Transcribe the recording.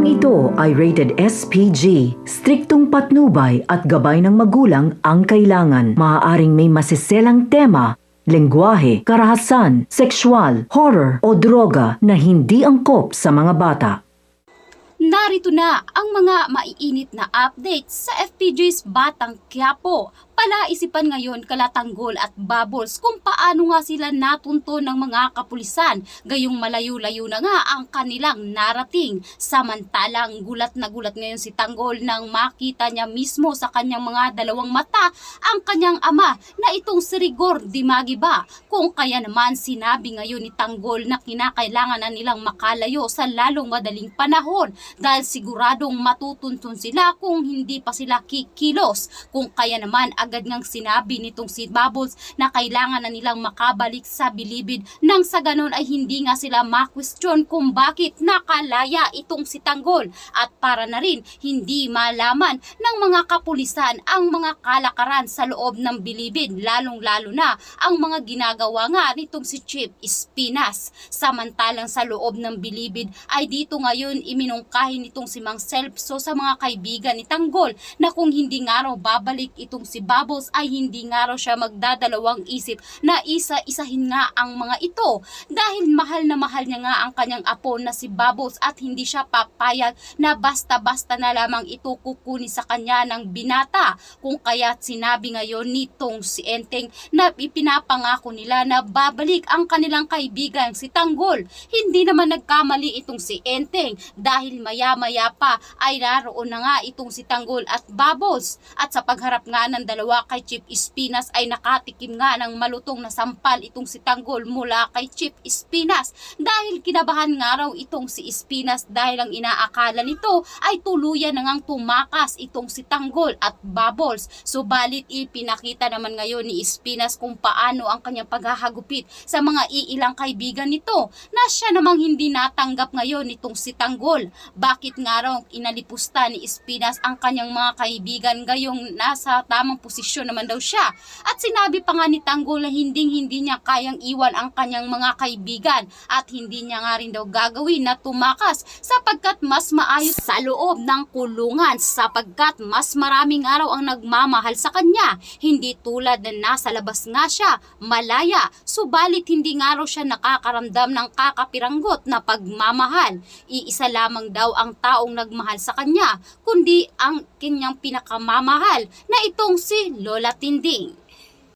Programang ito ay rated SPG. Striktong patnubay at gabay ng magulang ang kailangan. Maaaring may masiselang tema, lengguwahe, karahasan, sexual, horror o droga na hindi angkop sa mga bata. Narito na ang mga maiinit na updates sa FPJ's Batang Quiapo. Palaisipan ngayon kala Tanggol at Bubbles kung paano nga sila natunto ng mga kapulisan, gayong malayo-layo na nga ang kanilang narating. Samantalang gulat na gulat ngayon si Tanggol nang makita niya mismo sa kanyang mga dalawang mata ang kanyang ama na itong si Rigor Dimagiba. Kung kaya naman sinabi ngayon ni Tanggol na kinakailangan na nilang makalayo sa lalong madaling panahon dahil siguradong matutuntun sila kung hindi pa sila kikilos. Kung kaya naman agad ngang sinabi nitong si Bubbles na kailangan na nilang makabalik sa bilibid nang sa ganon ay hindi nga sila makwestiyon kung bakit nakalaya itong si Tanggol at para na rin hindi malaman ng mga kapulisan ang mga kalakaran sa loob ng bilibid, lalong-lalo na ang mga ginagawa nga nitong si Chief Espinas. Samantalang sa loob ng bilibid ay dito ngayon iminungkahi nitong si Mang Celso sa mga kaibigan ni Tanggol na kung hindi nga raw babalik itong si Bubbles ay hindi nga raw siya magdadalawang isip na isa-isahin nga ang mga ito dahil mahal na mahal niya nga ang kanyang apo na si Bubbles at hindi siya papayag na basta-basta na lamang ito kukunin sa kanya ng binata. Kung kaya sinabi ngayon nitong si Enteng na ipinapangako nila na babalik ang kanilang kaibigan si Tanggol. Hindi naman nagkamali itong si Enteng dahil maya-maya pa ay naroon na nga itong si Tanggol at Bubbles at sa pagharap nga ng dalawa kay Chief Espinas ay nakatikim nga ng malutong na sampal itong si Tanggol mula kay Chief Espinas dahil kinabahan nga raw itong si Espinas dahil ang inaakala nito ay tuluyan na ngang tumakas itong si Tanggol at Bubbles. Subalit ipinakita naman ngayon ni Espinas kung paano ang kanyang paghahagupit sa mga iilang kaibigan nito na siya namang hindi natanggap ngayon itong si Tanggol. Bakit nga raw inalipusta ni Espinas ang kanyang mga kaibigan gayong nasa tamang posisyon naman daw siya. At sinabi pa nga ni Tanggol na hindi niya kayang iwan ang kanyang mga kaibigan at hindi niya nga rin daw gagawin na tumakas sapagkat mas maayos sa loob ng kulungan sapagkat mas maraming araw ang nagmamahal sa kanya. Hindi tulad na nasa labas nga siya, malaya, subalit hindi nga raw siya nakakaramdam ng kakapiranggot na pagmamahal. Iisa lamang daw ang taong nagmahal sa kanya, kundi ang kanyang pinakamamahal na itong si Lola Tinding.